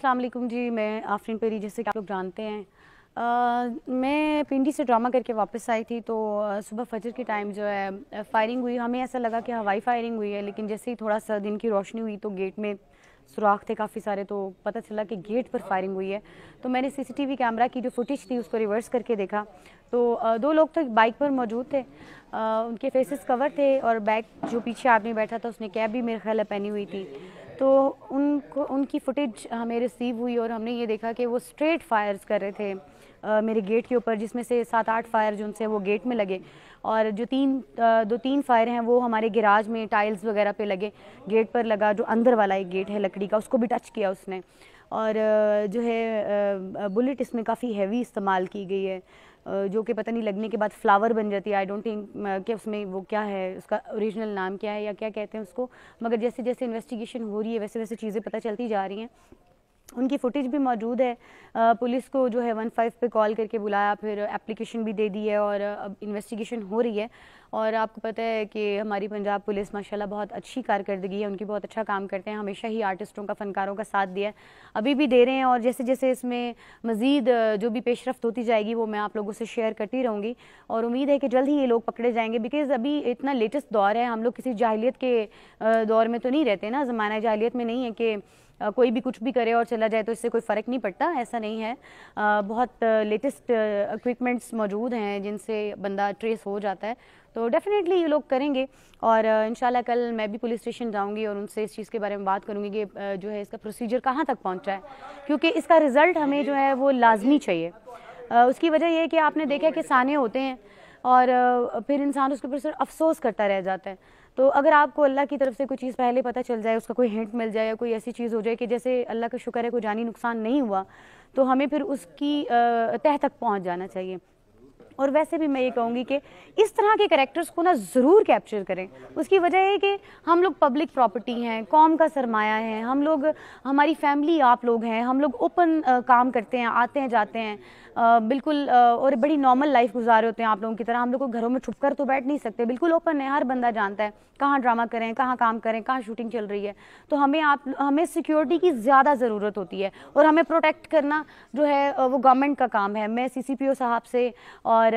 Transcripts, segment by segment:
अस्सलाम वालेकुम जी, मैं आफरीन पेरी, जैसे कि आप लोग जानते हैं। मैं पिंडी से ड्रामा करके वापस आई थी, तो सुबह फजर के टाइम जो है फायरिंग हुई। हमें ऐसा लगा कि हवाई फायरिंग हुई है, लेकिन जैसे ही थोड़ा सा दिन की रोशनी हुई तो गेट में सुराख थे काफ़ी सारे, तो पता चला कि गेट पर फायरिंग हुई है। तो मैंने सीसीटीवी कैमरा की जो फुटेज थी उसको रिवर्स करके देखा, तो दो लोग तो बाइक पर मौजूद थे। उनके फेसेस कवर थे और बैक जो पीछे आदमी बैठा था उसने कैप भी मेरे ख्याल है पहनी हुई थी। तो उनकी फुटेज हमें रिसीव हुई और हमने ये देखा कि वो स्ट्रेट फायर्स कर रहे थे मेरे गेट के ऊपर, जिसमें से 7-8 फायर जो उनसे वो गेट में लगे, और जो दो तीन फायर हैं वो हमारे गिराज में टाइल्स वगैरह पे लगे। गेट पर लगा जो अंदर वाला एक गेट है लकड़ी का, उसको भी टच किया उसने। और जो है बुलेट इसमें काफ़ी हैवी इस्तेमाल की गई है, जो कि पता नहीं लगने के बाद फ्लावर बन जाती है। आई डोंट थिंक कि उसमें वो क्या है, उसका ओरिजिनल नाम क्या है या क्या कहते हैं उसको, मगर जैसे जैसे इन्वेस्टिगेशन हो रही है वैसे वैसे चीज़ें पता चलती जा रही हैं। उनकी फुटेज भी मौजूद है। पुलिस को जो है 15 पे कॉल करके बुलाया, फिर एप्लीकेशन भी दे दी है और अब इन्वेस्टिगेशन हो रही है। और आपको पता है कि हमारी पंजाब पुलिस माशाल्लाह बहुत अच्छी कारकर्दगी है, उनकी बहुत अच्छा काम करते हैं, हमेशा ही आर्टिस्टों का, फ़नकारों का साथ दिया है, अभी भी दे रहे हैं। और जैसे जैसे इसमें मज़ीद जो भी पेशरफ्त होती जाएगी वो मैं आप लोगों से शेयर करती रहूँगी, और उम्मीद है कि जल्द ही ये लोग पकड़े जाएंगे। बिकॉज़ अभी इतना लेटेस्ट दौर है, हम लोग किसी जाहिलियत के दौर में तो नहीं रहते ना, ज़माना जाहिलियत में नहीं है कि कोई भी कुछ भी करे और चला जाए तो इससे कोई फ़र्क नहीं पड़ता, ऐसा नहीं है। बहुत लेटेस्ट इक्विपमेंट्स मौजूद हैं जिनसे बंदा ट्रेस हो जाता है, तो डेफिनेटली ये लोग करेंगे। और इंशाल्लाह कल मैं भी पुलिस स्टेशन जाऊंगी और उनसे इस चीज़ के बारे में बात करूंगी कि जो है इसका प्रोसीजर कहाँ तक पहुँचा है, क्योंकि इसका रिज़ल्ट हमें जो है वो लाजमी चाहिए। उसकी वजह यह है कि आपने देखा कि साने होते हैं और फिर इंसान उसके ऊपर सिर्फ अफसोस करता रह जाता है। तो अगर आपको अल्लाह की तरफ से कोई चीज़ पहले पता चल जाए, उसका कोई हिंट मिल जाए या कोई ऐसी चीज़ हो जाए कि जैसे अल्लाह का शुक्र है कोई जानी नुकसान नहीं हुआ, तो हमें फिर उसकी तह तक पहुंच जाना चाहिए। और वैसे भी मैं ये कहूँगी कि इस तरह के कैरेक्टर्स को ना ज़रूर कैप्चर करें। उसकी वजह है कि हम लोग पब्लिक प्रॉपर्टी हैं, कौम का सरमाया है, हम लोग, हमारी फैमिली आप लोग हैं, हम लोग ओपन काम करते हैं, आते हैं जाते हैं, बिल्कुल और बड़ी नॉर्मल लाइफ गुजारे होते हैं आप लोगों की तरह। हम लोग को घरों में छुप कर तो बैठ नहीं सकते, बिल्कुल ओपन है, हर बंदा जानता है कहाँ ड्रामा करें, कहाँ काम करें, कहाँ शूटिंग चल रही है। तो हमें सिक्योरिटी की ज़्यादा ज़रूरत होती है और हमें प्रोटेक्ट करना जो है वो गवर्नमेंट का काम है। मैं CCPO साहब से और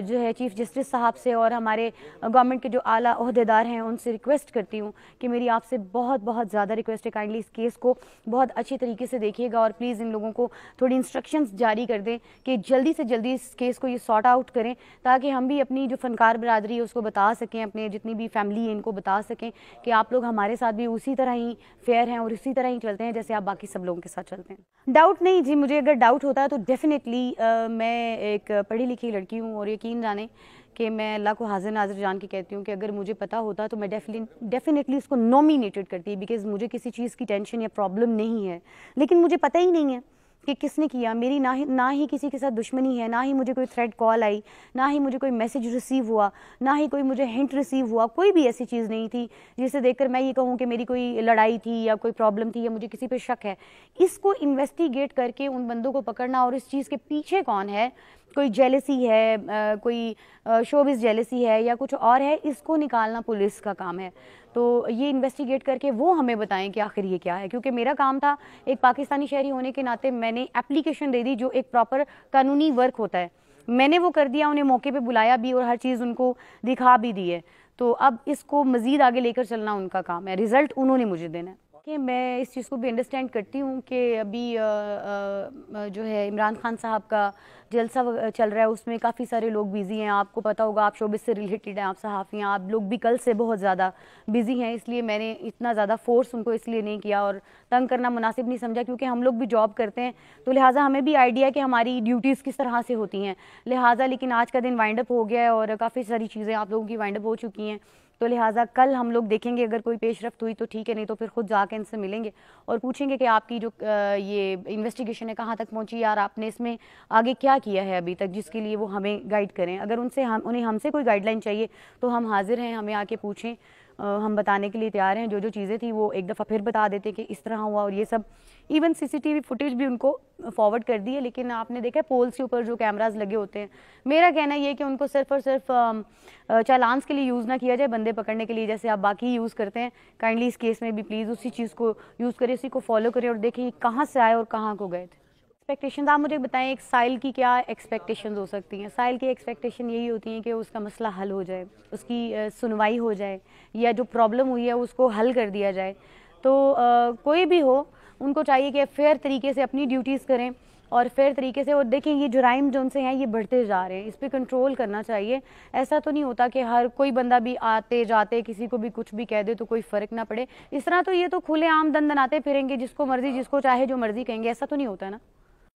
जो है चीफ जस्टिस साहब से और हमारे गवर्नमेंट के जो आला ओहदेदार हैं उनसे रिक्वेस्ट करती हूँ कि मेरी आपसे बहुत बहुत ज़्यादा रिक्वेस्ट है, काइंडली इस केस को बहुत अच्छी तरीके से देखिएगा और प्लीज़ इन लोगों को थोड़ी इंस्ट्रक्शंस जारी कर दें कि जल्दी से जल्दी इस केस को ये सॉर्ट आउट करें, ताकि हम भी अपनी जो फ़नकार बरादरी है उसको बता सकें, अपने जितनी भी फैमिली है इनको बता सकें कि आप लोग हमारे साथ भी उसी तरह ही फेयर हैं और उसी तरह ही चलते हैं जैसे आप बाकी सब लोगों के साथ चलते हैं। डाउट नहीं जी, मुझे अगर डाउट होता है तो डेफिनेटली मैं एक पढ़ी लिखी लड़की हूँ और यकीन जाने कि मैं अल्लाह को हाजिर नाजिर जान के कहती हूँ कि अगर मुझे पता होता तो मैं डेफिनेटली उसको नॉमिनेटेड करती, बिकॉज़ मुझे किसी चीज़ की टेंशन या प्रॉब्लम नहीं है, लेकिन मुझे पता ही नहीं है कि किसने किया। मेरी ना ही किसी के साथ दुश्मनी है, ना ही मुझे कोई थ्रेड कॉल आई, ना ही मुझे कोई मैसेज रिसीव हुआ, ना ही कोई मुझे हिंट रिसीव हुआ, कोई भी ऐसी चीज़ नहीं थी जिसे देखकर मैं ये कहूँ कि मेरी कोई लड़ाई थी या कोई प्रॉब्लम थी या मुझे किसी पे शक है। इसको इन्वेस्टिगेट करके उन बंदों को पकड़ना और इस चीज़ के पीछे कौन है, कोई जेलसी है, कोई शोबिस जेलसी है या कुछ और है, इसको निकालना पुलिस का काम है। तो ये इन्वेस्टिगेट करके वो हमें बताएं कि आखिर ये क्या है, क्योंकि मेरा काम था, एक पाकिस्तानी शहरी होने के नाते मैंने एप्लीकेशन दे दी जो एक प्रॉपर कानूनी वर्क होता है, मैंने वो कर दिया, उन्हें मौके पे बुलाया भी और हर चीज़ उनको दिखा भी दी है। तो अब इसको मज़ीद आगे लेकर चलना उनका काम है, रिज़ल्ट उन्होंने मुझे देना है। कि मैं इस चीज़ को भी अंडरस्टैंड करती हूँ कि अभी जो है इमरान खान साहब का जलसा चल रहा है, उसमें काफ़ी सारे लोग बिज़ी हैं। आपको पता होगा, आप शोबिस से रिलेटेड हैं, आप सहाफ़ी हैं, आप लोग भी कल से बहुत ज़्यादा बिज़ी हैं, इसलिए मैंने इतना ज़्यादा फोर्स उनको इसलिए नहीं किया और तंग करना मुनासिब नहीं समझा, क्योंकि हम लोग भी जॉब करते हैं तो लिहाजा हमें भी आइडिया कि हमारी ड्यूटीज़ किस तरह से होती हैं लिहाजा। लेकिन आज का दिन वाइंड अप हो गया है और काफ़ी सारी चीज़ें आप लोगों की वाइंड अप हो चुकी हैं, तो लिहाजा कल हम लोग देखेंगे, अगर कोई पेशरफ्त हुई तो ठीक है, नहीं तो फिर खुद जाके इनसे मिलेंगे और पूछेंगे कि आपकी जो ये इन्वेस्टिगेशन है कहाँ तक पहुँची यार, आपने इसमें आगे क्या किया है अभी तक, जिसके लिए वो हमें गाइड करें। अगर उन्हें हमसे कोई गाइडलाइन चाहिए तो हम हाजिर हैं, हमें आके पूछें हम बताने के लिए तैयार हैं। जो जो चीज़ें थी वो एक दफ़ा फिर बता देते कि इस तरह हुआ और ये सब। इवन सीसीटीवी फुटेज भी उनको फॉरवर्ड कर दी है, लेकिन आपने देखा है पोल्स के ऊपर जो कैमराज लगे होते हैं, मेरा कहना ये है कि उनको सिर्फ और सिर्फ चालान्स के लिए यूज़ ना किया जाए, बंदे पकड़ने के लिए जैसे आप बाकी यूज़ करते हैं। काइंडली इस केस में भी प्लीज़ उसी चीज़ को यूज़ करें, उसी को फॉलो करें और देखें कहाँ से आए और कहाँ को गए थे। एक्सपेक्टेशन आप मुझे बताएं, एक साइल की क्या एक्सपेक्टेशंस हो सकती हैं? साइल की एक्सपेक्टेशन यही होती है कि उसका मसला हल हो जाए, उसकी सुनवाई हो जाए, या जो प्रॉब्लम हुई है उसको हल कर दिया जाए। तो कोई भी हो, उनको चाहिए कि फेयर तरीके से अपनी ड्यूटीज़ करें और फेयर तरीके से। और देखें ये जुराइम जो उनसे हैं ये बढ़ते जा रहे हैं, इस पर कंट्रोल करना चाहिए। ऐसा तो नहीं होता कि हर कोई बंदा भी आते जाते किसी को भी कुछ भी कह दे तो कोई फ़र्क ना पड़े। इस तरह तो ये तो खुले आम दन दनाते फिरेंगे, जिसको मर्जी जिसको चाहे जो मर्जी कहेंगे, ऐसा तो नहीं होता है ना।